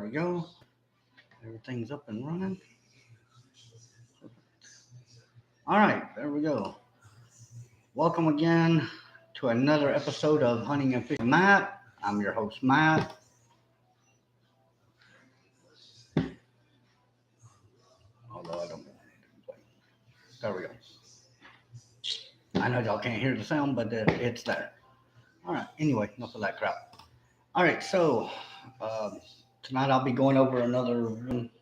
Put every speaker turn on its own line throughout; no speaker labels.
we go. Everything's up and running. All right, there we go. Welcome again to another episode of Hunting and Fishing Matt. I'm your host, Matt. Although I don't. There we go. I know y'all can't hear the sound, but it's there. All right. Anyway, enough of that crap. All right. So um, tonight I'll be going over another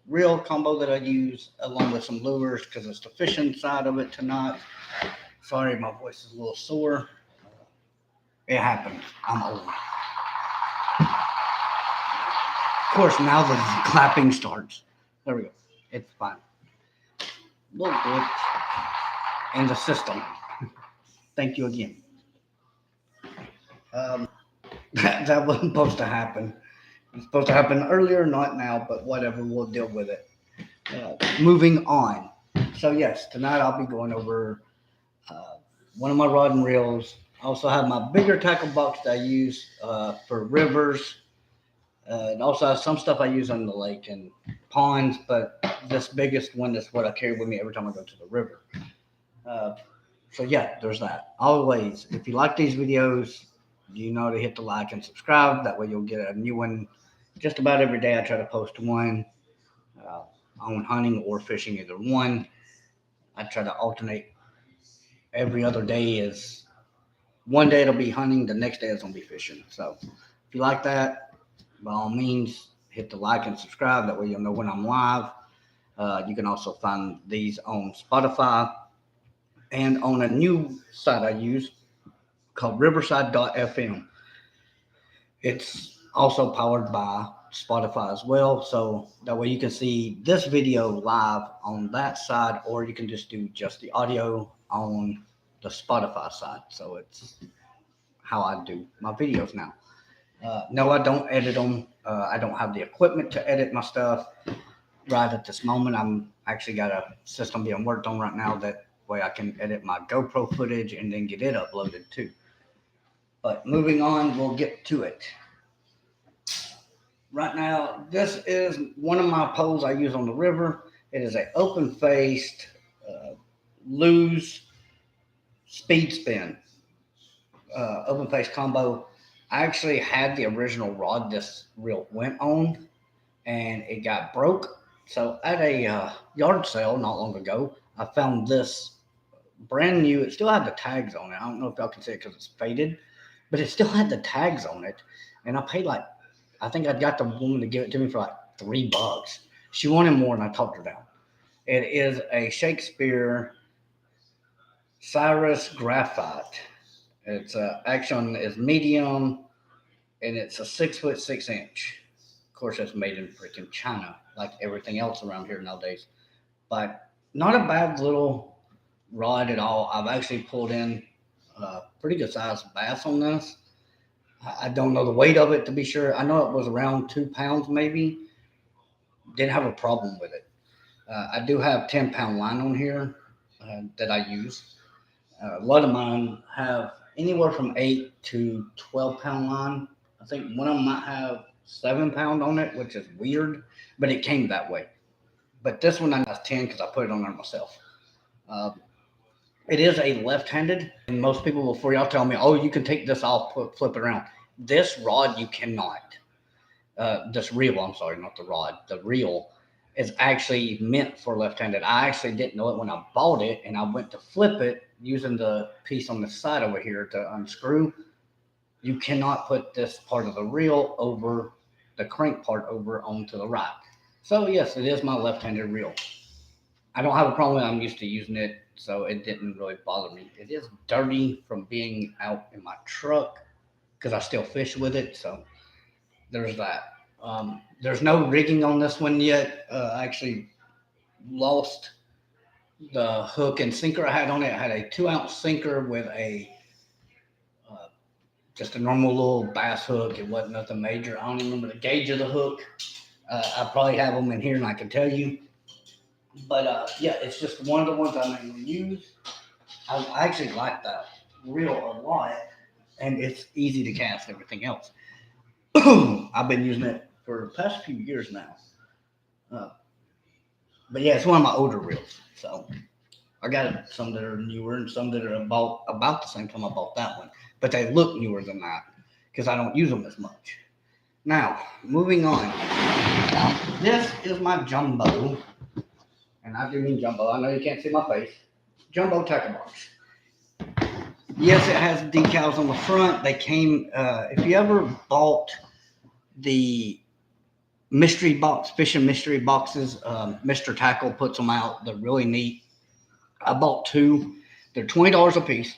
reel combo that I use along with some lures because it's the fishing side of it tonight. Sorry, my voice is a little sore. It happens. I'm old. Of course, now the clapping starts. There we go. It's fine. Little glitch in the system. Thank you again. That wasn't supposed to happen. It's supposed to happen earlier, not now, but whatever. We'll deal with it. Moving on. So yes, tonight I'll be going over one of my rod and reels. I also have my bigger tackle box that I use for rivers. And also have some stuff I use on the lake and ponds, but this biggest one is what I carry with me every time I go to the river. Uh, so yeah, there's that. Always, if you like these videos, you know to hit the like and subscribe. That way you'll get a new one just about every day. I try to post one uh, on hunting or fishing, either one. I try to alternate every other day. Is one day it'll be hunting, the next day it's gonna be fishing. So if you like that, by all means, hit the like and subscribe. That way you'll know when I'm live. You can also find these on Spotify and on a new site I use called Riverside.fm. It's also powered by Spotify as well. So that way you can see this video live on that side, or you can just do just the audio on the Spotify side. So it's how I do my videos now. No, I don't edit them. I don't have the equipment to edit my stuff right at this moment. I'm actually got a system being worked on right now that way I can edit my GoPro footage and then get it uploaded too. But moving on, we'll get to it. Right now, this is one of my poles I use on the river. It is an open-faced, loose speed spin, open-faced combo. I actually had the original rod this reel went on, and it got broke. So at a yard sale not long ago, I found this brand new. It still had the tags on it. I don't know if y'all can see it because it's faded, but it still had the tags on it. And I paid like, I think I got the woman to give it to me for like $3. She wanted more, and I talked her down. It is a Shakespeare Cyrus Graphite. Its action is medium, and it's a 6'6". Of course, it's made in freaking China, like everything else around here nowadays. But not a bad little rod at all. I've actually pulled in a pretty good sized bass on this. I don't know the weight of it to be sure. I know it was around 2 pounds maybe. Didn't have a problem with it. I do have 10-pound line on here that I use. A lot of mine have anywhere from 8 to 12-pound line. I think one of them might have 7 pound on it, which is weird, but it came that way. But this one I has 10 because I put it on there myself. Uh, it is a left-handed, and most people before y'all tell me, "Oh, you can take this off, flip it around." This rod you cannot. This reel, I'm sorry, not the rod. The reel is actually meant for left-handed. I actually didn't know it when I bought it, and I went to flip it using the piece on the side over here to unscrew. You cannot put this part of the reel over the crank part over onto the right. So yes, it is my left-handed reel. I don't have a problem. I'm used to using it, so it didn't really bother me. It is dirty from being out in my truck because I still fish with it. So there's that. There's no rigging on this one yet. I actually lost the hook and sinker I had on it. I had a 2 ounce sinker with a uh, just a normal little bass hook. It wasn't nothing major. I don't even remember the gauge of the hook. I probably have them in here and I can tell you. But yeah, it's just one of the ones I mainly use. I actually like that reel a lot, and it's easy to cast everything else. I've been using it for the past few years now. But yeah, it's one of my older reels. So I got some that are newer and some that are about the same time I bought that one. But they look newer than that because I don't use them as much. Now, moving on. This is my jumbo. And I do mean jumbo. I know you can't see my face. Jumbo tackle box. Yes, it has decals on the front. They came, if you ever bought the mystery box, fishing mystery boxes, Mr. Tackle puts them out. They're really neat. I bought two. They're $20 a piece.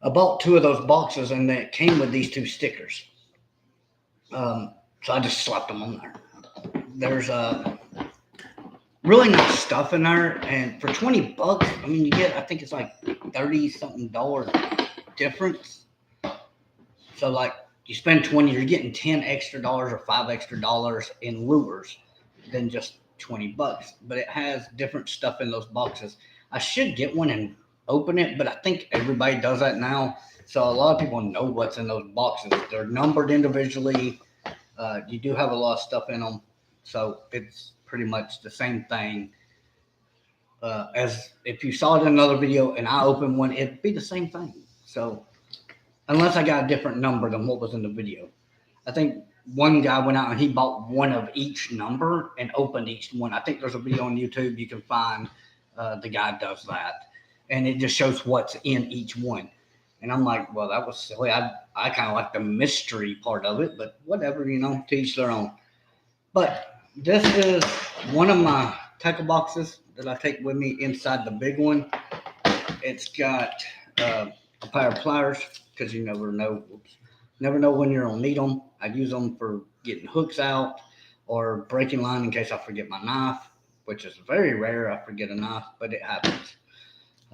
I bought two of those boxes and it came with these two stickers. So I just slapped them on there. There's really nice stuff in there, and for $20, I mean, you get, I think it's like 30 something dollars difference. So like you spend 20, you're getting 10 extra dollars or $5 extra in lures than just $20. But it has different stuff in those boxes. I should get one and open it, but I think everybody does that now. So a lot of people know what's in those boxes. They're numbered individually. You do have a lot of stuff in them. So it's pretty much the same thing as if you saw it in another video and I opened one, it'd be the same thing. So unless I got a different number than what was in the video. I think one guy went out and he bought one of each number and opened each one. I think there's a video on YouTube you can find. The guy does that. And it just shows what's in each one. And I'm like, well, that was silly. I kind of like the mystery part of it, but whatever, to each their own. But this is one of my tackle boxes that I take with me inside the big one. It's got a pair of pliers because you never know when you're gonna need them. I use them for getting hooks out or breaking line in case I forget my knife, which is very rare. I forget a knife, but it happens.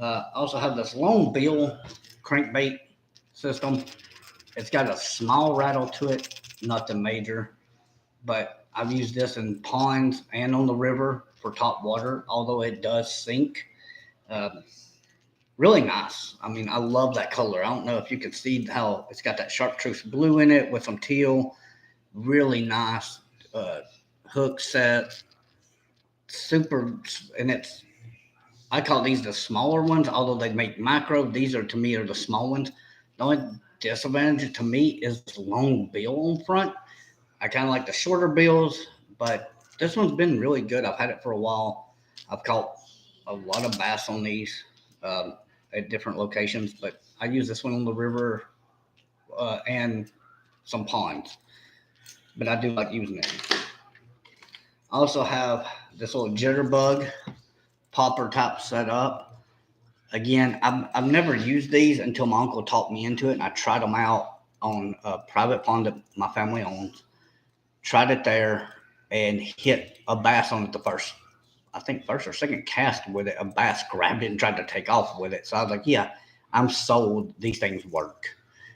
I also have this long bill crankbait system. It's got a small rattle to it, nothing major, but I've used this in ponds and on the river for top water, although it does sink. Really nice. I mean, I love that color. I don't know if you can see how it's got that chartreuse blue in it with some teal. Really nice hook set. Super, and I call these the smaller ones, although they make macro. These to me are the small ones. The only disadvantage to me is the long bill on front. I kind of like the shorter bills, but this one's been really good. I've had it for a while. I've caught a lot of bass on these at different locations, but I use this one on the river and some ponds. But I do like using it. I also have this little jitterbug popper type set up. Again, I've never used these until my uncle taught me into it, and I tried them out on a private pond that my family owns. Tried it there and hit a bass on it the first or second cast with it. A bass grabbed it and tried to take off with it. So I was like, yeah, I'm sold. These things work.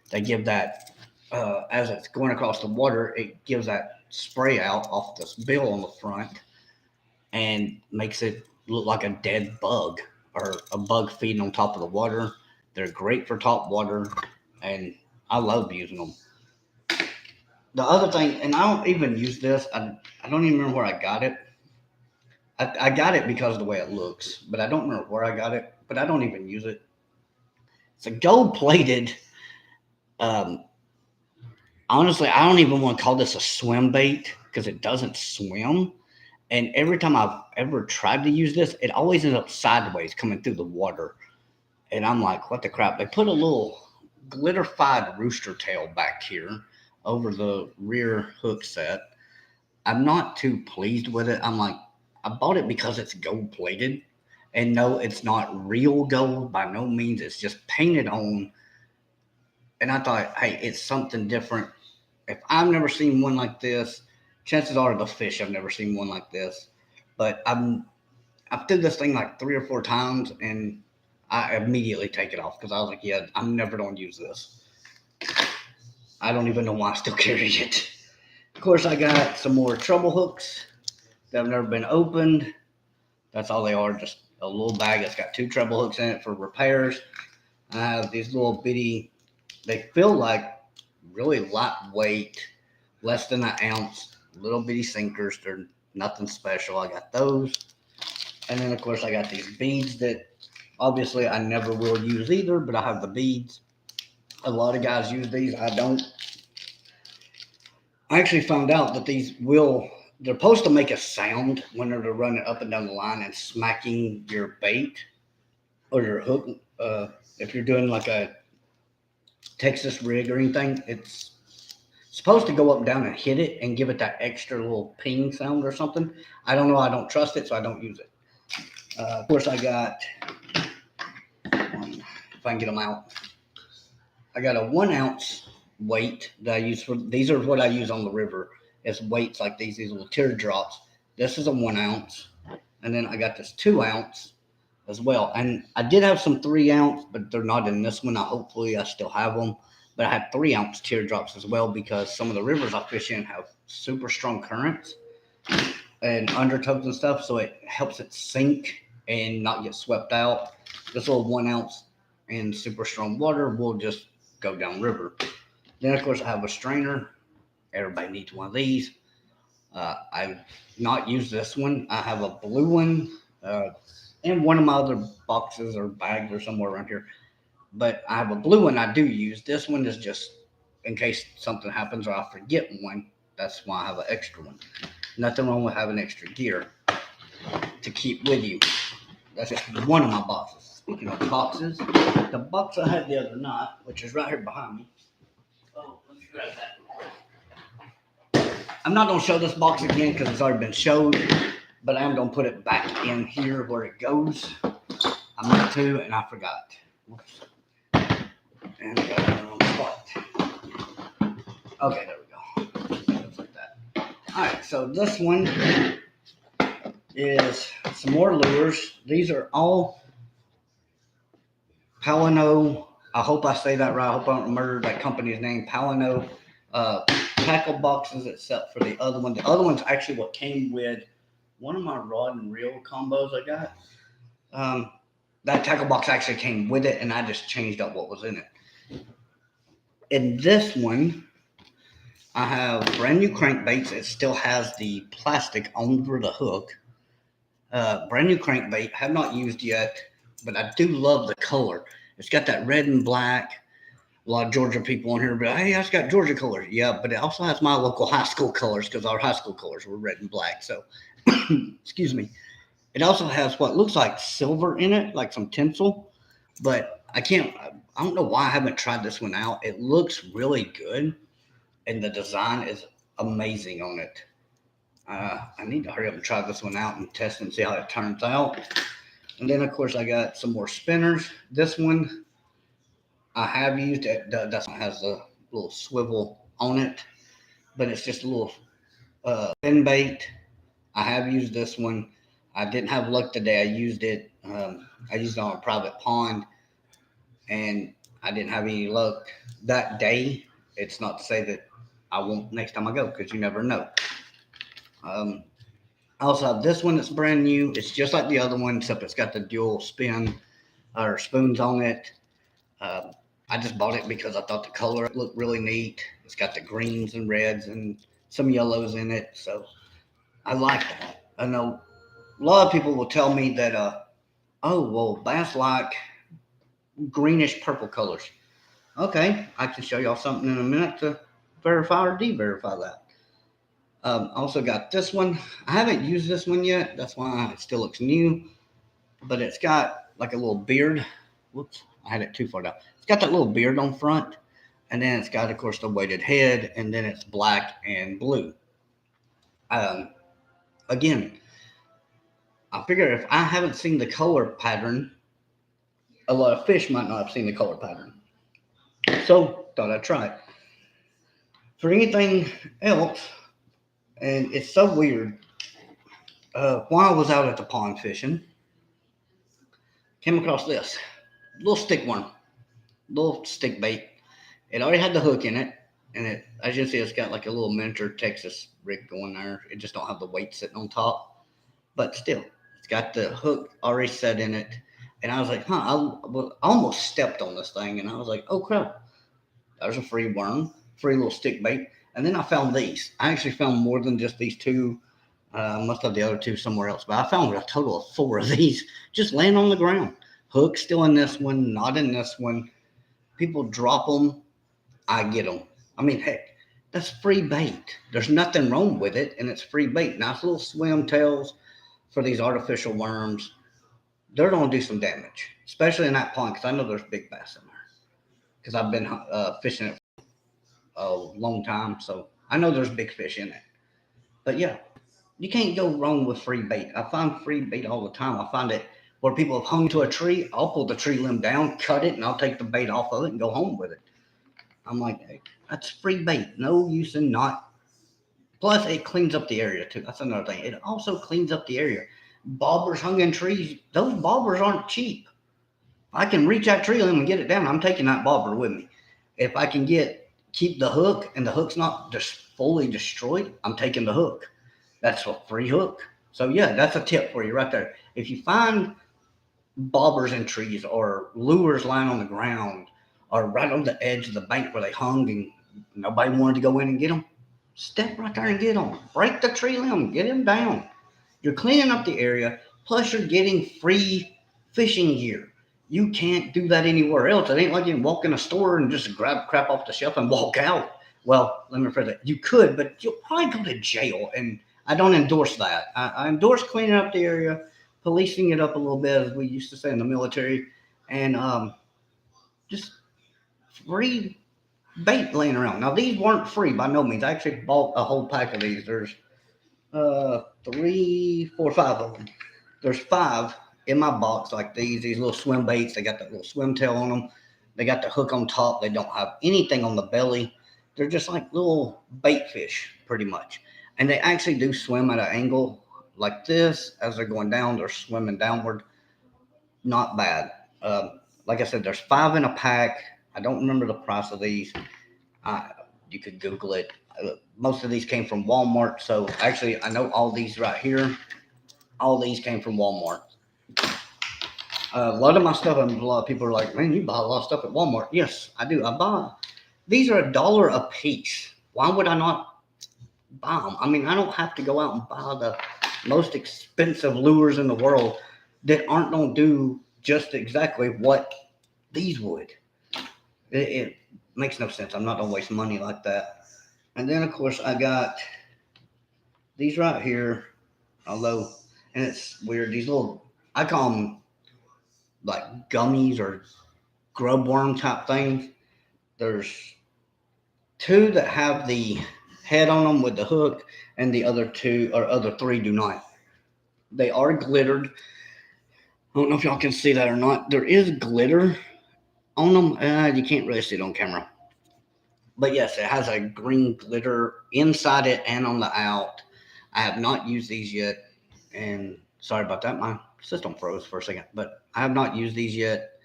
They give that, as it's going across the water, it gives that spray out off this bill on the front and makes it look like a dead bug or a bug feeding on top of the water. They're great for top water, and I love using them. The other thing, and I don't even use this. I don't even remember where I got it. I got it because of the way it looks, but I don't remember where I got it. But I don't even use it. It's a gold-plated. Honestly, I don't even want to call this a swim bait because it doesn't swim. And every time I've ever tried to use this, it always ends up sideways coming through the water. And I'm like, what the crap? They put a little glitter-fied rooster tail back here over the rear hook set. I'm not too pleased with it. I'm like, I bought it because it's gold plated. And no, it's not real gold by no means. It's just painted on. And I thought, hey, it's something different. If I've never seen one like this, chances are the fish have never seen one like this. But I've did this thing like 3 or 4 times, and I immediately take it off because I was like, yeah, I'm never going to use this. I don't even know why I still carry it. Of course, I got some more treble hooks that have never been opened. That's all they are, just a little bag that's got 2 treble hooks in it for repairs. I have these little bitty, they feel like really lightweight, less than an ounce little bitty sinkers. They're nothing special. I got those. And then, of course, I got these beads that obviously I never will use either, but I have the beads. A lot of guys use these. I don't. I actually found out that they're supposed to make a sound when they're running up and down the line and smacking your bait or your hook. If you're doing like a Texas rig or anything, it's supposed to go up and down and hit it and give it that extra little ping sound or something. I don't know. I don't trust it, so I don't use it. Of course, I got, if I can get them out, I got a 1 ounce weight that I use these are what I use on the river as weights like these little teardrops. This is a 1 ounce. And then I got this 2 ounce as well. And I did have some 3 ounce, but they're not in this one. Hopefully I still have them. But I had 3 ounce teardrops as well because some of the rivers I fish in have super strong currents and undertows and stuff. So it helps it sink and not get swept out. This little 1 ounce in super strong water will just go down river. Then, of course, I have a strainer. Everybody needs one of these. I've not used this one. I have a blue one in one of my other boxes or bags or somewhere around here. But I have a blue one I do use. This one is just in case something happens or I forget one. That's why I have an extra one. Nothing wrong with having extra gear to keep with you. That's just one of my boxes. Speaking of boxes, the box I had the other night, which is right here behind me. Oh, let me grab that. I'm not going to show this box again because it's already been showed, but I am going to put it back in here where it goes. I meant to, and I forgot. Whoops. And I got it on the spot. Okay, there we go. Just like that. All right, so this one is some more lures. These are all Palano. I hope I say that right. I hope I don't murder that company's name. Palano tackle boxes, except for the other one. The other one's actually what came with one of my rod and reel combos I got. That tackle box actually came with it, and I just changed up what was in it. In this one, I have brand new crankbaits. It still has the plastic over the hook. Brand new crankbait. Have not used yet, but I do love the color. It's got that red and black. A lot of Georgia people on here be like, hey, it's got Georgia colors. Yeah, but it also has my local high school colors because our high school colors were red and black. So, excuse me. It also has what looks like silver in it, like some tinsel. But I don't know why I haven't tried this one out. It looks really good, and the design is amazing on it. I need to hurry up and try this one out and test and see how it turns out. And then, of course, I got some more spinners. This one I have used. That one has a little swivel on it, but it's just a little spin bait. I have used this one. I didn't have luck today. I used it. I used it on a private pond, and I didn't have any luck that day. It's not to say that I won't next time I go because you never know. I also have this one that's brand new. It's just like the other one, except it's got the dual spin or spoons on it. I just bought it because I thought the color looked really neat. It's got the greens and reds and some yellows in it, so I like that. I know a lot of people will tell me that, oh, well, bass like greenish purple colors. Okay, I can show y'all something in a minute to verify or de-verify that. Also got this one. I haven't used this one yet. That's why it still looks new. But it's got like a little beard. Whoops, I had it too far down. It's got that little beard on front. And then it's got, of course, the weighted head. And then it's black and blue. Again, I figure if I haven't seen the color pattern, a lot of fish might not have seen the color pattern. So, thought I'd try it. For anything else, and it's so weird, while I was out at the pond fishing, came across this little stick worm, little stick bait. It already had the hook in it, and as you can see, it's got like a little miniature Texas rig going there. It just don't have the weight sitting on top, but still, it's got the hook already set in it. And I was like, I almost stepped on this thing, and I was like, oh crap, there's a free worm, free little stick bait. And then I found these. I actually found more than just these two. Must have the other two somewhere else, but I found a total of four of these just laying on the ground. Hook still in this one, not in this one. People drop them, I get them. I mean, heck, that's free bait. There's nothing wrong with it, and it's free bait. Nice little swim tails for these artificial worms. They're going to do some damage, especially in that pond because I know there's big bass in there because I've been fishing it for a long time, so I know there's big fish in it. But yeah, you can't go wrong with free bait. I find free bait all the time. I find it where people have hung to a tree. I'll pull the tree limb down, cut it, and I'll take the bait off of it and go home with it. I'm like, hey, that's free bait. No use in not. Plus, it cleans up the area too. That's another thing. It also cleans up the area. Bobbers hung in trees. Those bobbers aren't cheap. I can reach that tree limb and get it down. I'm taking that bobber with me. If I can keep the hook and the hook's not just fully destroyed, I'm taking the hook. That's a free hook. So yeah, that's a tip for you right there. If you find bobbers in trees or lures lying on the ground or right on the edge of the bank where they hung and nobody wanted to go in and get them, step right there and get them. Break the tree limb, get them down. You're cleaning up the area, plus you're getting free fishing gear. You can't do that anywhere else. It ain't like you can walk in a store and just grab crap off the shelf and walk out. Well, let me rephrase that. You could, but you'll probably go to jail, and I don't endorse that. I endorse cleaning up the area, policing it up a little bit, as we used to say in the military, and just free bait laying around. Now, these weren't free by no means. I actually bought a whole pack of these. There's three, four, five of them. There's five in my box like these little swim baits. They got that little swim tail on them. They got the hook on top. They don't have anything on the belly. They're just like little bait fish, pretty much. And they actually do swim at an angle like this. As they're going down, they're swimming downward. Not bad. Like I said, there's five in a pack. I don't remember the price of these. You could Google it. Most of these came from Walmart. So actually, I know all these right here. All these came from Walmart. A lot of my stuff, and a lot of people are like, man, you buy a lot of stuff at Walmart. Yes, I do. These are $1 a piece. Why would I not buy them? I mean, I don't have to go out and buy the most expensive lures in the world that aren't going to do just exactly what these would. It makes no sense. I'm not going to waste money like that. And then, of course, I got these right here, although, and it's weird, these little, I call them like gummies or grub worm type things. There's two that have the head on them with the hook, and the other three do not. They are glittered. I don't know if y'all can see that or not. There is glitter on them. You can't really see it on camera. But yes, it has a green glitter inside it and on the out. I have not used these yet. And sorry about that. My system froze for a second. But I have not used these yet.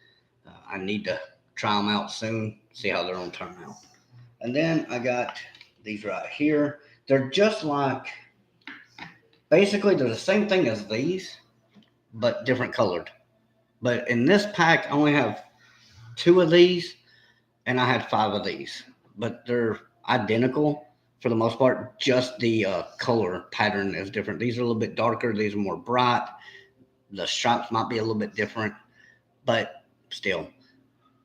I need to try them out soon, see how they're going to turn out. And then I got these right here. They're just like, basically, they're the same thing as these, but different colored. But in this pack, I only have 2 of these, and I had 5 of these. But they're identical for the most part. Just the color pattern is different. These are a little bit darker. These are more bright. The stripes might be a little bit different, but still.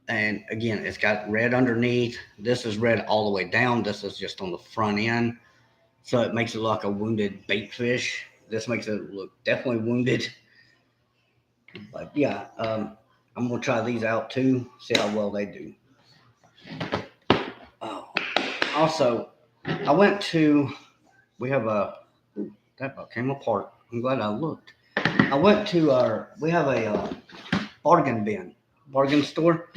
And again, it's got red underneath. This is red all the way down. This is just on the front end. So it makes it look like a wounded bait fish. This makes it look definitely wounded. But yeah, I'm going to try these out too, see how well they do. Oh, also, we have that about came apart. I'm glad I looked. I went to we have a bargain store.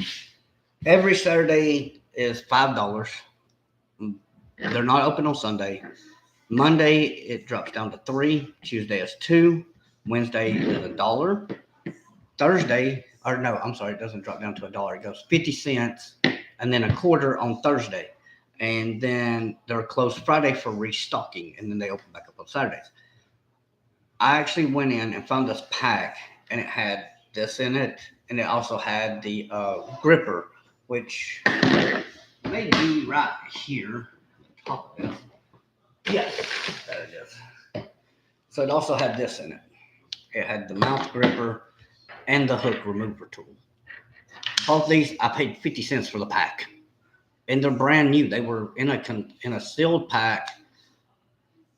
Every Saturday is $5. They're not open on Sunday. Monday, it drops down to $3. Tuesday is $2. Wednesday is $1. Thursday, or no, I'm sorry, it doesn't drop down to $1. It goes 50 cents and then $0.25 on Thursday. And then they're closed Friday for restocking, and then they open back up on Saturdays. I actually went in and found this pack, and it had this in it, and it also had the gripper, which may be right here. top of this. Yes, there it is. So it also had this in it. It had the mouth gripper and the hook remover tool. Both these, I paid 50 cents for the pack. And they're brand new. They were in a sealed pack.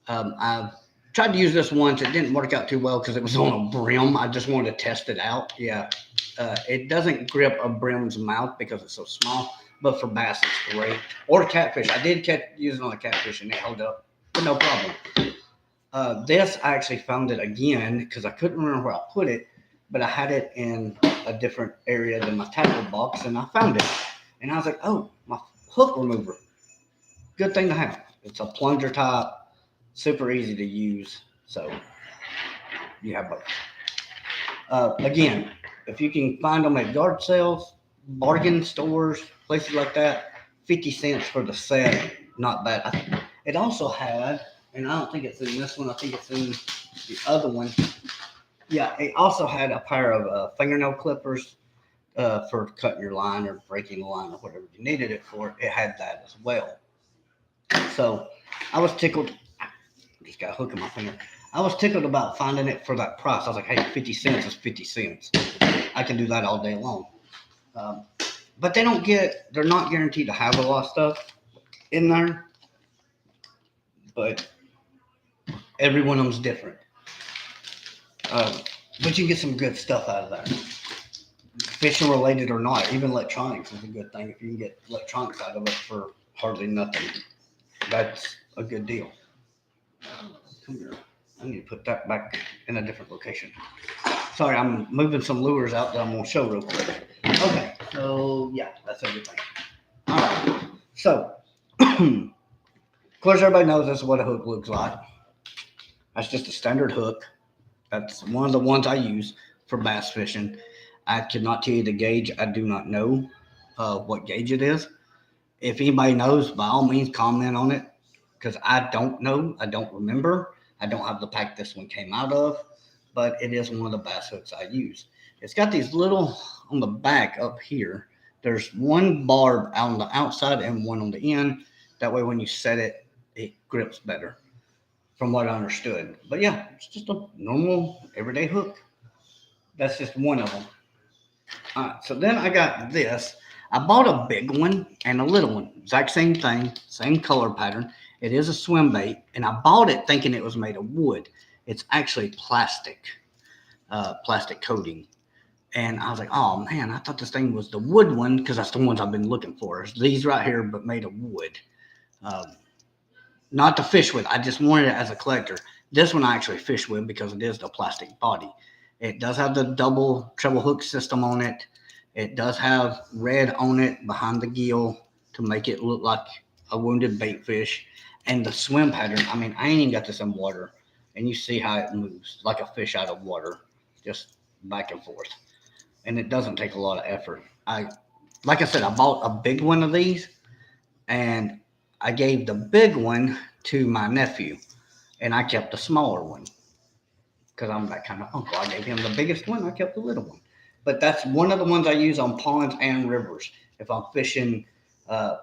I tried to use this once. It didn't work out too well because it was on a brim. I just wanted to test it out. Yeah, it doesn't grip a brim's mouth because it's so small. But for bass, it's great. Or catfish. I did use it on a catfish and it held up, but no problem. This, I actually found it again because I couldn't remember where I put it, but I had it in a different area than my tackle box, and I found it. And I was like, oh, my hook remover. Good thing to have. It's a plunger type, super easy to use. So you have both. Again, if you can find them at yard sales, bargain stores, places like that, 50 cents for the set, not bad. It also had, and I don't think it's in this one, I think it's in the other one. Yeah, it also had a pair of fingernail clippers for cutting your line or breaking the line or whatever you needed it for. It had that as well. So I was tickled. I just got a hook in my finger. I was tickled about finding it for that price. I was like, hey, 50 cents is 50 cents. I can do that all day long. But they're not guaranteed to have a lot of stuff in there. But every one of them's different. But you get some good stuff out of there. Fishing related or not, even electronics is a good thing. If you can get electronics out of it for hardly nothing, that's a good deal. Come here. I need to put that back in a different location. Sorry, I'm moving some lures out that I'm going to show real quick. Okay, so yeah, that's everything. All right, so of course everybody knows this is what a hook looks like. That's just a standard hook. That's one of the ones I use for bass fishing. I cannot tell you the gauge. I do not know what gauge it is. If anybody knows, by all means, comment on it because I don't know. I don't remember. I don't have the pack this one came out of, but it is one of the bass hooks I use. It's got these little on the back up here. There's one barb on the outside and one on the end. That way, when you set it, it grips better, from what I understood. But yeah, it's just a normal everyday hook. That's just one of them. All right, so then I got this. I bought a big one and a little one. Exact same thing, same color pattern. It is a swim bait, and I bought it thinking it was made of wood. It's actually plastic, plastic coating. And I was like, oh man, I thought this thing was the wood one because that's the ones I've been looking for. It's these right here, but made of wood. Um, Not to fish with. I just wanted it as a collector. This one I actually fish with because it is the plastic body. It does have the double treble hook system on it. It does have red on it behind the gill to make it look like a wounded bait fish. And the swim pattern, I mean, I ain't even got this in water. And you see how it moves like a fish out of water, just back and forth. And it doesn't take a lot of effort. Like I said, I bought a big one of these and I gave the big one to my nephew and I kept the smaller one because I'm that kind of uncle. I gave him the biggest one, I kept the little one. But that's one of the ones I use on ponds and rivers. If I'm fishing uh,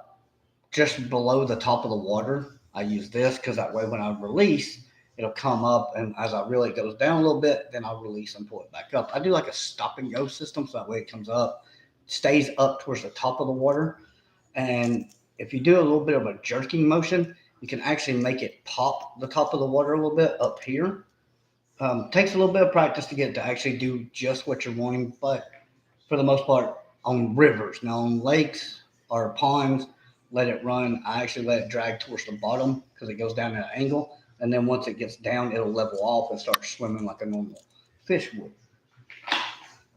just below the top of the water, I use this because that way when I release, it'll come up, and as I reel it goes down a little bit, then I'll release and pull it back up. I do like a stop and go system, so that way it comes up, stays up towards the top of the water, and if you do a little bit of a jerking motion, you can actually make it pop the top of the water a little bit up here. Takes a little bit of practice to get to actually do just what you're wanting, but for the most part, on rivers, now on lakes or ponds, let it run. I actually let it drag towards the bottom because it goes down at an angle, and then once it gets down, it'll level off and start swimming like a normal fish would.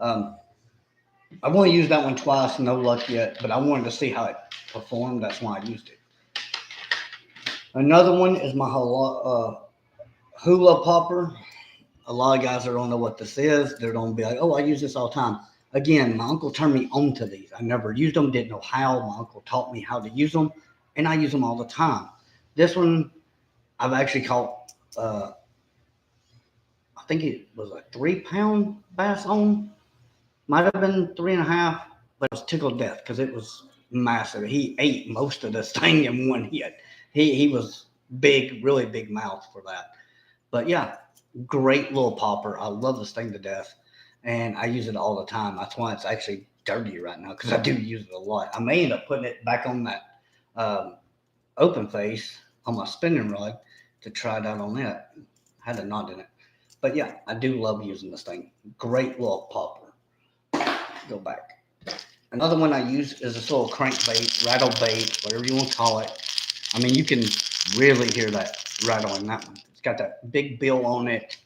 Um, I've only used that one twice, no luck yet, but I wanted to see how it performed. That's why I used it. Another one is my hula popper. A lot of guys that don't know what this is, they're going to be like, oh, I use this all the time. Again, my uncle turned me on to these. I never used them, didn't know how. My uncle taught me how to use them, and I use them all the time. This one, I've actually caught, I think it was a 3-pound bass on. Might have been 3.5, but it was tickled death because it was massive. He ate most of this thing in one hit. He was big, really big mouth for that. But yeah, great little popper. I love this thing to death, and I use it all the time. That's why it's actually dirty right now because I do use it a lot. I may end up putting it back on that um, open face on my spinning rod to try it out on that. Had a knot in it, but yeah, I do love using this thing. Great little popper. Go back. Another one I use is this little crankbait, rattle bait, whatever you want to call it. I mean, you can really hear that rattle in that one. It's got that big bill on it.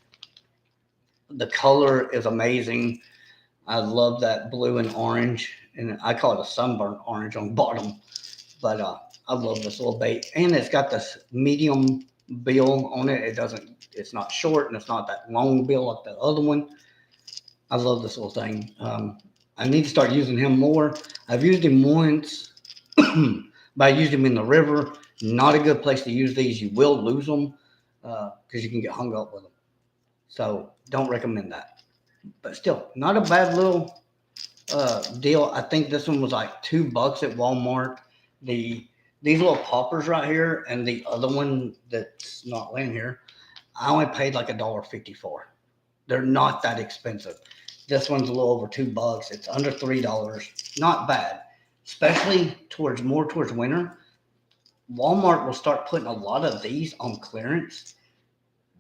The color is amazing. I love that blue and orange, and I call it a sunburnt orange on the bottom. But I love this little bait, and it's got this medium bill on it. It doesn't. It's not short, and it's not that long bill like the other one. I love this little thing. I need to start using him more. I've used him once, but I used him in the river. Not a good place to use these. You will lose them because you can get hung up with them. So don't recommend that. But still, not a bad little deal. I think this one was like $2 at Walmart. These little poppers right here and the other one that's not laying here, I only paid like $1.50 for. They're not that expensive. This one's a little over $2. It's under $3. Not bad, especially towards winter. Walmart will start putting a lot of these on clearance.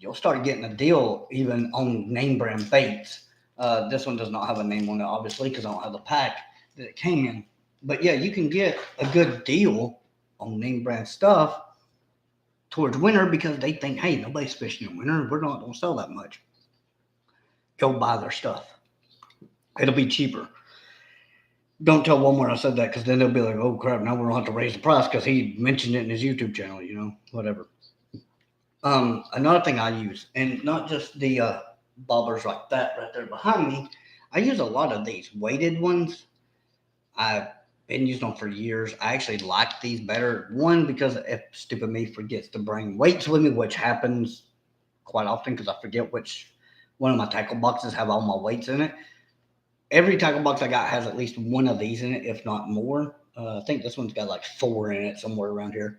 You'll start getting a deal even on name brand baits. This one does not have a name on it, obviously, because I don't have the pack that it came in. But yeah, you can get a good deal on name brand stuff towards winter because they think, hey, nobody's fishing in winter. We're not going to sell that much. Go buy their stuff. It'll be cheaper. Don't tell Walmart I said that because then they'll be like, oh crap, now we're going to have to raise the price because he mentioned it in his YouTube channel, whatever. Another thing I use, and not just the bobbers like that right there behind me, I use a lot of these weighted ones. I've been using them for years. I actually like these better. One, because if stupid me forgets to bring weights with me, which happens quite often because I forget which one of my tackle boxes have all my weights in it. Every tackle box I got has at least one of these in it, if not more. I think this one's got like 4 in it somewhere around here.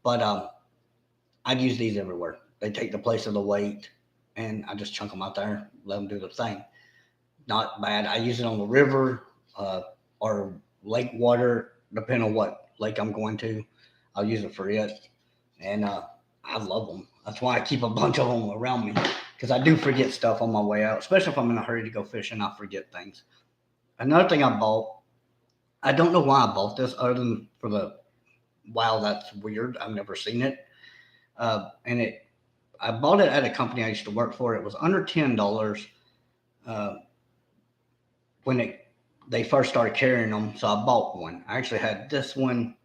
But I'd use these everywhere. They take the place of the weight, and I just chunk them out there, let them do their thing. Not bad. I use it on the river or lake water, depending on what lake I'm going to. I'll use it for it, and I love them. That's why I keep a bunch of them around me because I do forget stuff on my way out, especially if I'm in a hurry to go fishing. I forget things. Another thing I bought, I don't know why I bought this other than for the wow, that's weird. I've never seen it. And I bought it at a company I used to work for. It was under $10 when they first started carrying them. So I bought one. I actually had this one.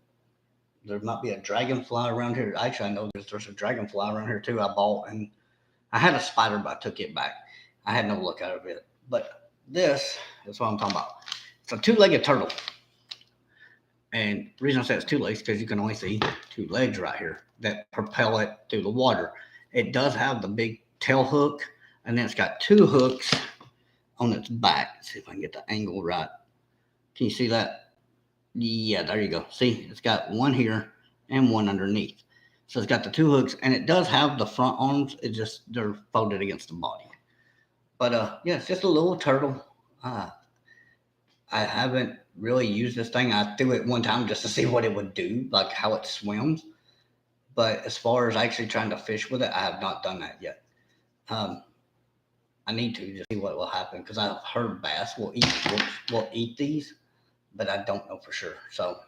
There might be a dragonfly around here. Actually, I know there's a dragonfly around here too. I bought, and I had a spider, but I took it back. I had no look out of it. But this is what I'm talking about. It's a 2-legged turtle. And the reason I say it's 2 legs because you can only see 2 legs right here that propel it through the water. It does have the big tail hook, and then it's got 2 hooks on its back. Let's see if I can get the angle right. Can you see that? Yeah, there you go. See, it's got one here and one underneath. So it's got the 2 hooks, and it does have the front arms. It just, they're folded against the body. But yeah, it's just a little turtle. I haven't really used this thing. I threw it one time just to see what it would do, like how it swims. But as far as actually trying to fish with it, I have not done that yet. I need to just see what will happen because I've heard bass will eat these, but I don't know for sure. So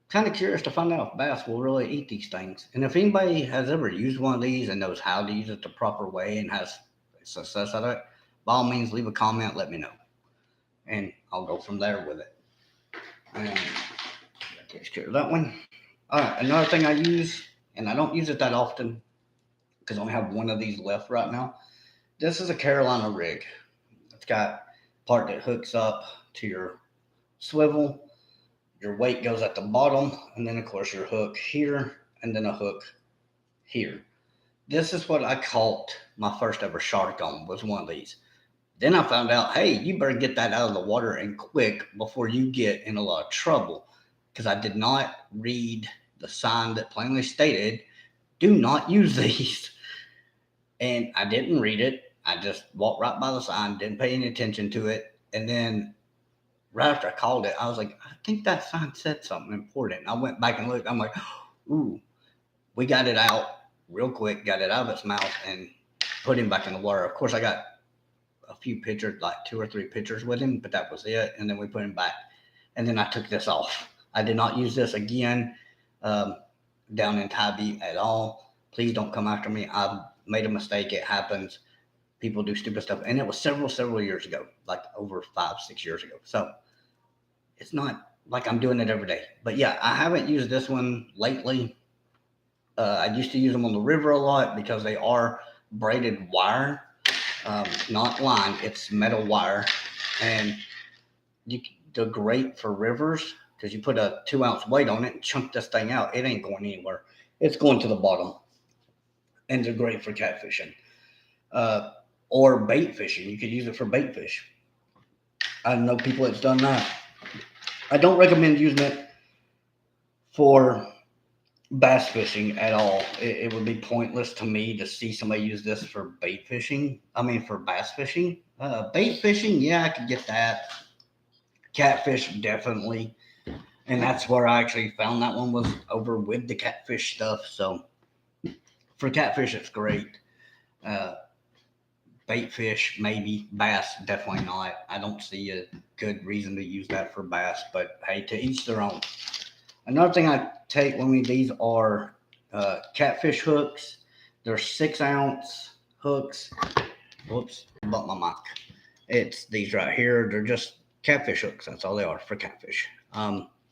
kind of curious to find out if bass will really eat these things. And if anybody has ever used one of these and knows how to use it the proper way and has success at it, by all means, leave a comment, let me know. And I'll go from there with it. And that takes care of that one. All right, another thing I use, and I don't use it that often because I only have one of these left right now. This is a Carolina rig. It's got part that hooks up to your swivel. Your weight goes at the bottom, and then of course your hook here, and then a hook here. This is what I caught my first ever shark on, was one of these. Then I found out, hey, you better get that out of the water and quick before you get in a lot of trouble. Because I did not read the sign that plainly stated, do not use these. And I didn't read it. I just walked right by the sign, didn't pay any attention to it. And then right after I called it, I was like, I think that sign said something important. I went back and looked. I'm like, ooh, we got it out real quick, got it out of its mouth, and put him back in the water. Of course, I got a few pictures, like 2 or 3 pictures with him, but that was it. And then we put him back. And then I took this off. I did not use this again um, down in Tybee at all. Please don't come after me. I've made a mistake. It happens. People do stupid stuff. And it was several years ago, like over 5, 6 years ago. So it's not like I'm doing it every day. But yeah, I haven't used this one lately. I used to use them on the river a lot because they are braided wire, not line. It's metal wire, and they're great for rivers because you put a 2 ounce weight on it and chunk this thing out. It ain't going anywhere. It's going to the bottom, and they're great for catfishing or bait fishing. You could use it for bait fish. I know people that's done that. I don't recommend using it for bass fishing at all. It would be pointless to me to see somebody use this for bait fishing. I mean, for bass fishing. Bait fishing, yeah, I could get that. Catfish, definitely. And that's where I actually found that one was over with the catfish stuff. So for catfish, it's great. Uh, Bait fish, maybe. Bass, definitely not. I don't see a good reason to use that for bass, but hey, to each their own. Another thing I take when we these are catfish hooks. They're 6 ounce hooks. Whoops, bumped my mic. It's these right here. They're just catfish hooks. That's all they are for catfish.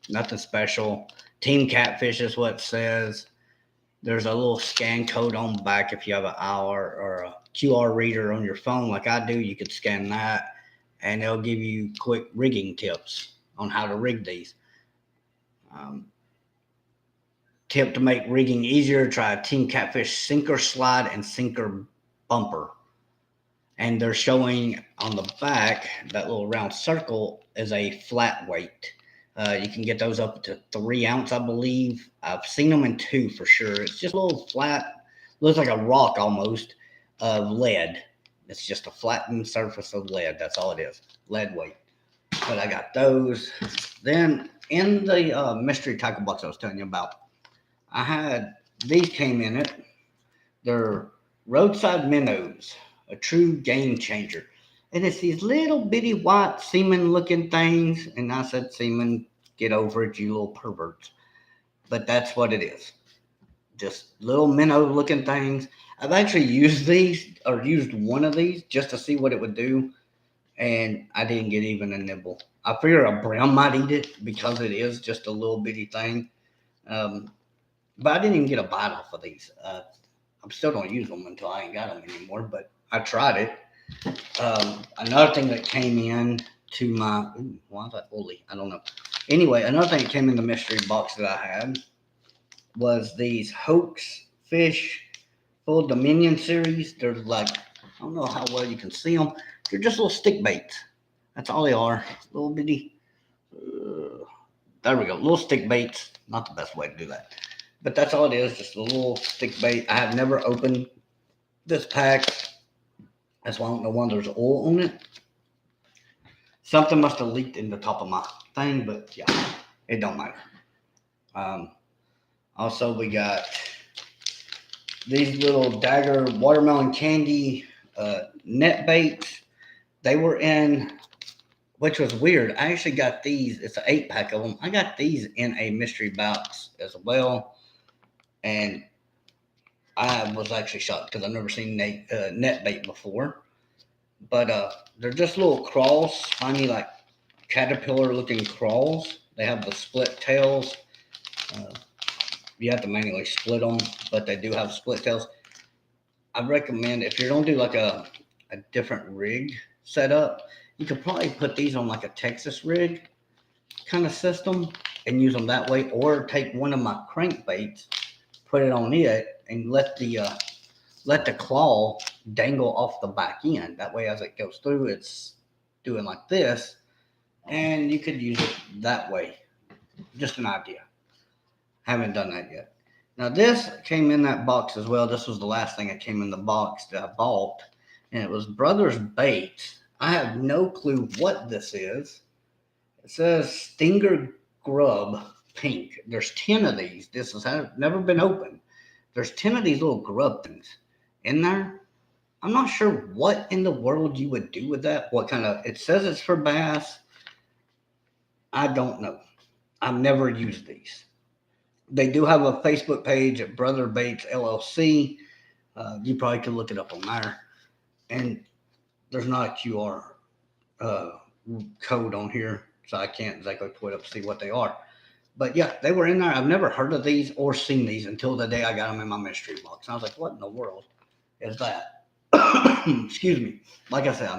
Nothing special. Team Catfish is what it says. There's a little scan code on the back if you have an hour or a QR reader on your phone like I do. You could scan that, and it'll give you quick rigging tips on how to rig these. Tip to make rigging easier, try a Team Catfish sinker slide and sinker bumper. And they're showing on the back, that little round circle is a flat weight. You can get those up to 3 ounce, I believe. I've seen them in 2 for sure. It's just a little flat, looks like a rock almost, of lead. It's just a flattened surface of lead. That's all it is, lead weight. But I got those. Then in the mystery tackle box I was telling you about, I had, these came in it. They're roadside minnows, a true game changer. And it's these little bitty white semen looking things. And I said, semen, get over it, you little perverts. But that's what it is. Just little minnow looking things. I've actually used these, or used one of these, just to see what it would do. And I didn't get even a nibble. I figure a brown might eat it because it is just a little bitty thing. But I didn't even get a bite off of these. I'm still don't use them until I ain't got them anymore, but I tried it. Another thing that came in to my, why is that oily? I don't know. Anyway, another thing that came in the mystery box that I had was these Hoax Fish Full Dominion series. They're like, I don't know how well you can see them. They're just little stick baits. That's all they are. Little bitty. There we go. Little stick baits. Not the best way to do that. But that's all it is, just a little stick bait. I have never opened this pack. That's why I don't know why there's oil on it. Something must have leaked in the top of my thing, but yeah, it don't matter. Also, we got these little Dagger watermelon candy net baits. They were in, which was weird. I actually got these. It's an 8-pack of them. I got these in a mystery box as well. And I was actually shocked because I've never seen net bait before. But they're just little crawls, spiny like caterpillar looking crawls. They have the split tails. You have to manually split them, but they do have split tails. I recommend if you're going to do like a different rig setup, you could probably put these on like a Texas rig kind of system and use them that way, or take one of my crankbaits, put it on it, and let the claw dangle off the back end. That way, as it goes through, it's doing like this, and you could use it that way. Just an idea. Haven't done that yet. Now, this came in that box as well. This was the last thing that came in the box that I bought, and it was Brothers Baits. I have no clue what this is. It says Stinger Grub Pink. There's 10 of these. This has never been opened. There's 10 of these little grub things in there. I'm not sure what in the world you would do with that. What kind of, it says it's for bass. I don't know. I've never used these. They do have a Facebook page at Brother Baits LLC. You probably could look it up on there. And there's not a QR code on here, so I can't exactly pull it up to see what they are. But yeah, they were in there. I've never heard of these or seen these until the day I got them in my mystery box. And I was like, what in the world is that? Excuse me. Like I said,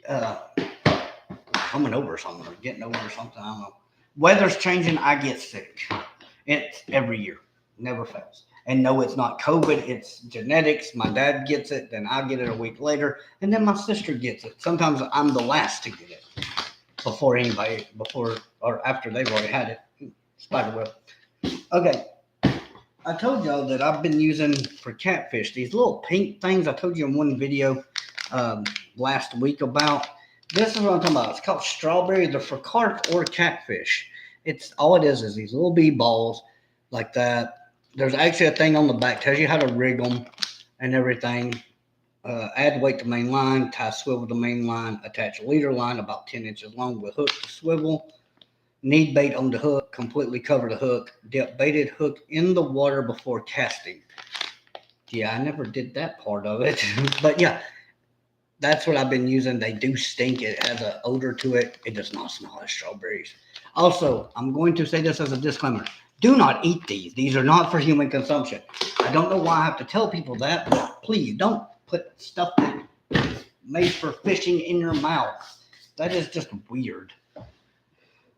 I'm coming over something or getting over something. I don't know. Weather's changing. I get sick. It's every year. Never fails. And no, it's not COVID. It's genetics. My dad gets it. Then I get it a week later. And then my sister gets it. Sometimes I'm the last to get it before anybody, before or after they've already had it. Spider web. Okay. I told y'all that I've been using for catfish these little pink things I told you in one video last week about. This is what I'm talking about. It's called strawberry. They're for carp or catfish. It's all it is these little bead balls like that. There's actually a thing on the back tells you how to rig them and everything. Add weight to main line, tie swivel to main line, attach a leader line about 10 inches long with hook to swivel. Need bait on the hook, completely cover the hook, dip baited hook in the water before casting. Yeah, I never did that part of it, but yeah, that's what I've been using. They do stink. It has an odor to it. It does not smell like strawberries. Also, I'm going to say this as a disclaimer. Do not eat these. These are not for human consumption. I don't know why I have to tell people that, but please don't put stuff that's made for fishing in your mouth. That is just weird.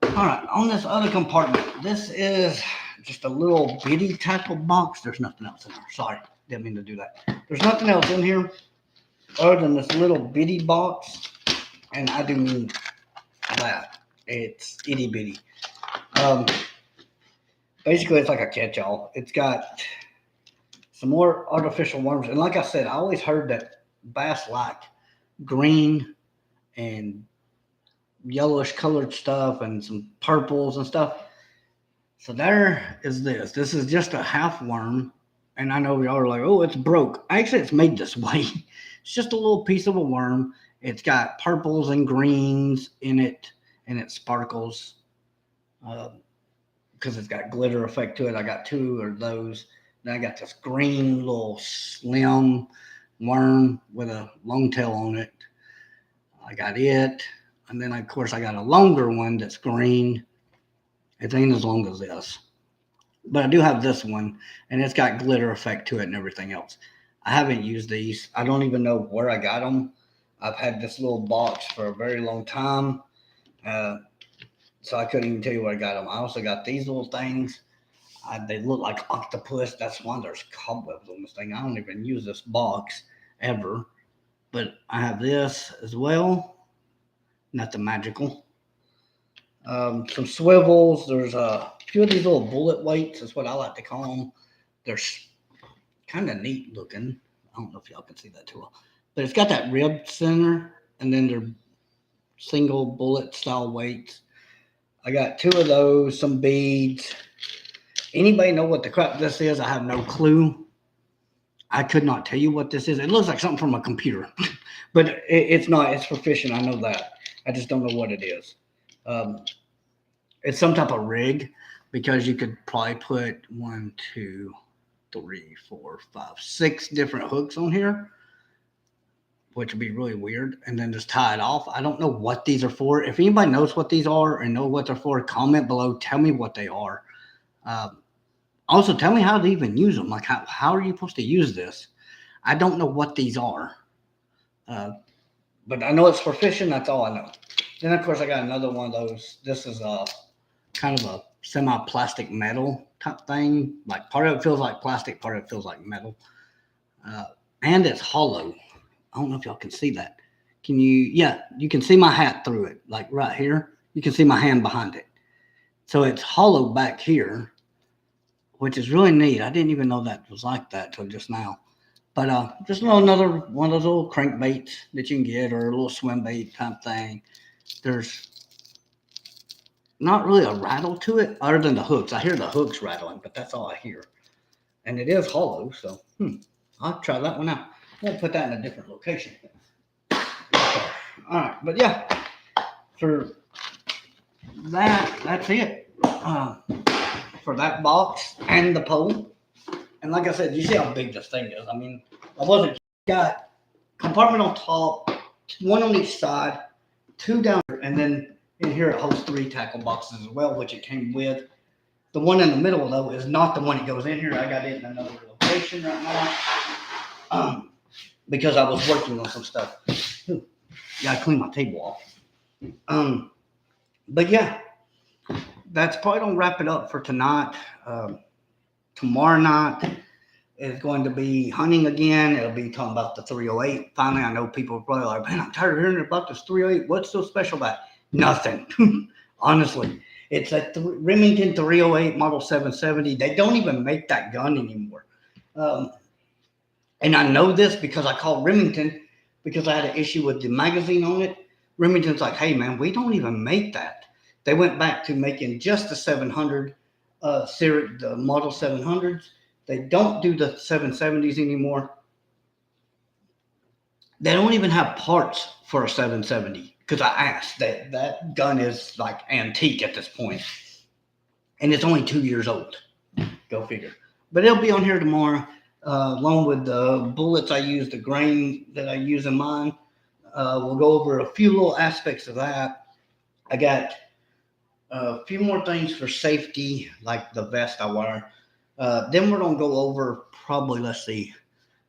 All right, on this other compartment, this is just a little bitty type of box. There's nothing else in there. Sorry, didn't mean to do that. There's nothing else in here other than this little bitty box, and I do mean that. It's itty bitty. Basically, it's like a catch-all. It's got some more artificial worms, and like I said, I always heard that bass like green and yellowish colored stuff and some purples and stuff. So there is this. This is just a half worm. And I know y'all are like, oh, it's broke. Actually, it's made this way. It's just a little piece of a worm. It's got purples and greens in it, and it sparkles because it's got glitter effect to it. I got two of those. Then I got this green little slim worm with a long tail on it. I got it. And then, of course, I got a longer one that's green. It ain't as long as this. But I do have this one, and it's got glitter effect to it and everything else. I haven't used these. I don't even know where I got them. I've had this little box for a very long time, so I couldn't even tell you where I got them. I also got these little things. They look like octopus. That's why there's cobwebs on this thing. I don't even use this box ever. But I have this as well. Nothing magical. Some swivels. There's a few of these little bullet weights. That's what I like to call them. They're kind of neat looking. I don't know if y'all can see that too well. But it's got that rib center, and then they're single bullet style weights. I got two of those, some beads. Anybody know what the crap this is? I have no clue. I could not tell you what this is. It looks like something from a computer, but it's not. It's for fishing. I know that. I just don't know what it is. It's some type of rig because you could probably put 1, 2, 3, 4, 5, 6 different hooks on here, which would be really weird, and then just tie it off. I don't know what these are for. If anybody knows what these are and know what they're for, comment below. Tell me what they are. Also, tell me how to even use them. Like, how are you supposed to use this? I don't know what these are. But I know it's for fishing. That's all I know. Then, of course, I got another one of those. This is a kind of a semi-plastic metal type thing. Like, part of it feels like plastic, part of it feels like metal. and it's hollow. I don't know if y'all can see that. Can you? Yeah, you can see my hat through it, like right here. You can see my hand behind it. So it's hollow back here, which is really neat. I didn't even know that was like that till just now. But just another one of those little crankbaits that you can get, or a little swim bait type thing. There's not really a rattle to it other than the hooks. I hear the hooks rattling, but that's all I hear. And it is hollow, so I'll try that one out. I'll put that in a different location. All right, but yeah, for that's it. For that box and the pole. And like I said, you see how big this thing is. I mean, I wasn't got compartment on top, one on each side, two down, and then in here it holds 3 tackle boxes as well, which it came with. The one in the middle though is not the one that goes in here. I got it in another location right now, because I was working on some stuff. Gotta clean my table off. But yeah, that's probably gonna wrap it up for tonight. Tomorrow night is going to be hunting again. It'll be talking about the 308. Finally, I know people are probably like, man, I'm tired of hearing about this 308. What's so special about it? Nothing. Honestly, it's a Remington 308 Model 770. They don't even make that gun anymore. And I know this because I called Remington because I had an issue with the magazine on it. Remington's like, hey, man, we don't even make that. They went back to making just the 700 series, the Model 700s. They don't do the 770s anymore. They don't even have parts for a 770 because I asked. That gun is like antique at this point, and it's only 2 years old. Go figure. But it'll be on here tomorrow, along with the bullets I use, the grain that I use in mine. We'll go over a few little aspects of that. I got a few more things for safety, like the vest I wear. Then we're gonna go over probably, let's see,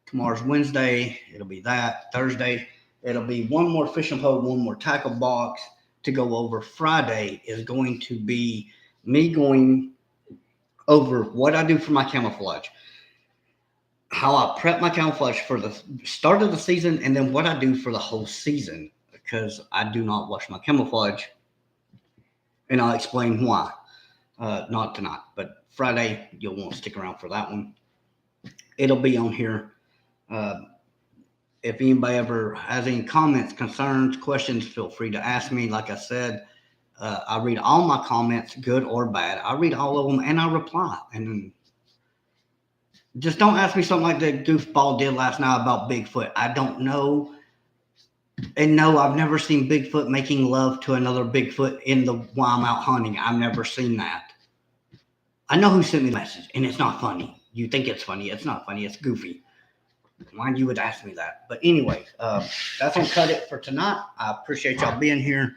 tomorrow's Wednesday. It'll be that. Thursday, it'll be one more fishing pole, one more tackle box to go over. Friday is going to be me going over what I do for my camouflage, how I prep my camouflage for the start of the season, and then what I do for the whole season, because I do not wash my camouflage, and I'll explain why. Not tonight, but Friday, you'll want to stick around for that one. It'll be on here. If anybody ever has any comments, concerns, questions, feel free to ask me. Like I said, I read all my comments, good or bad. I read all of them and I reply. And just don't ask me something like that goofball did last night about Bigfoot. I don't know. And no, I've never seen Bigfoot making love to another Bigfoot while I'm out hunting. I've never seen that. I know who sent me the message, and it's not funny. You think it's funny. It's not funny. It's goofy. Mind you would ask me that. But anyway, that's going to cut it for tonight. I appreciate y'all being here.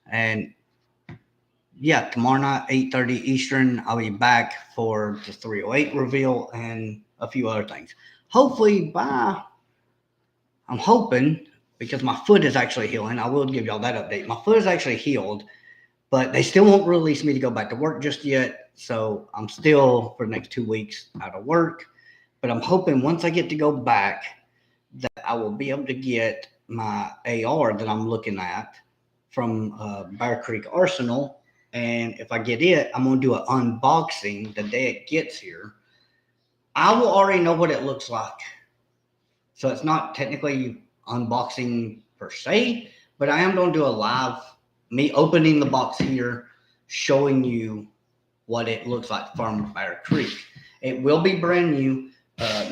And yeah, tomorrow night, 8:30 Eastern, I'll be back for the 308 reveal and a few other things. Hopefully I'm hoping, because my foot is actually healing. I will give y'all that update. My foot is actually healed, but they still won't release me to go back to work just yet. So I'm still, for the next 2 weeks, out of work. But I'm hoping once I get to go back that I will be able to get my AR that I'm looking at from Bear Creek Arsenal. And if I get it, I'm going to do an unboxing the day it gets here. I will already know what it looks like. So it's not technically unboxing per se, but I am going to do a live, me opening the box here, showing you what it looks like from Bear Creek. It will be brand new.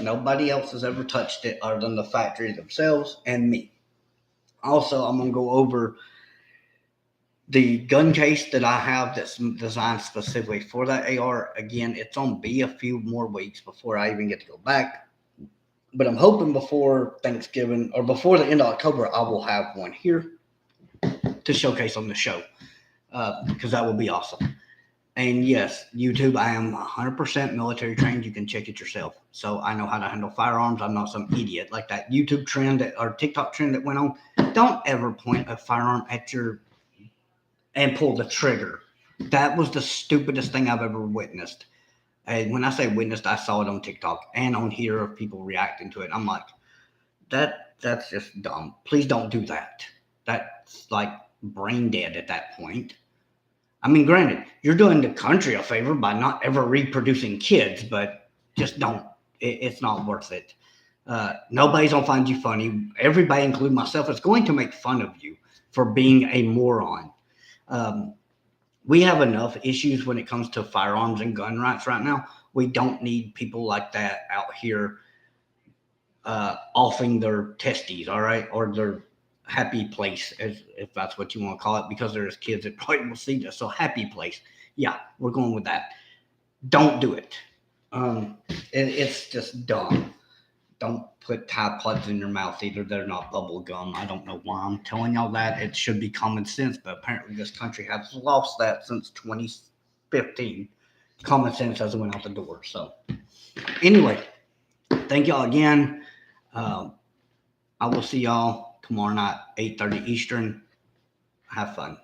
Nobody else has ever touched it other than the factory themselves and me. Also, I'm going to go over the gun case that I have that's designed specifically for that AR. Again, it's going to be a few more weeks before I even get to go back. But I'm hoping before Thanksgiving or before the end of October, I will have one here to showcase on the show, because that will be awesome. And yes, YouTube, I am 100% military trained. You can check it yourself. So I know how to handle firearms. I'm not some idiot like that YouTube trend or TikTok trend that went on. Don't ever point a firearm at and pull the trigger. That was the stupidest thing I've ever witnessed. And when I say witnessed, I saw it on TikTok and on here of people reacting to it. I'm like, That's just dumb. Please don't do that. That's like brain dead at that point. I mean, granted, you're doing the country a favor by not ever reproducing kids, but just don't. It's not worth it. Nobody's gonna find you funny. Everybody, including myself, is going to make fun of you for being a moron. Um, we have enough issues when it comes to firearms and gun rights right now. We don't need people like that out here offing their testes, all right, or their happy place, as if that's what you want to call it, because there's kids that probably will see this. So happy place, yeah, we're going with that. Don't do it. It's just dumb. Don't put Tide Pods in your mouth either. They're not bubble gum. I don't know why I'm telling y'all that. It should be common sense, but apparently this country has lost that since 2015. Common sense hasn't went out the door. So anyway, thank y'all again. Um, I will see y'all tomorrow night, 8:30 Eastern. Have fun.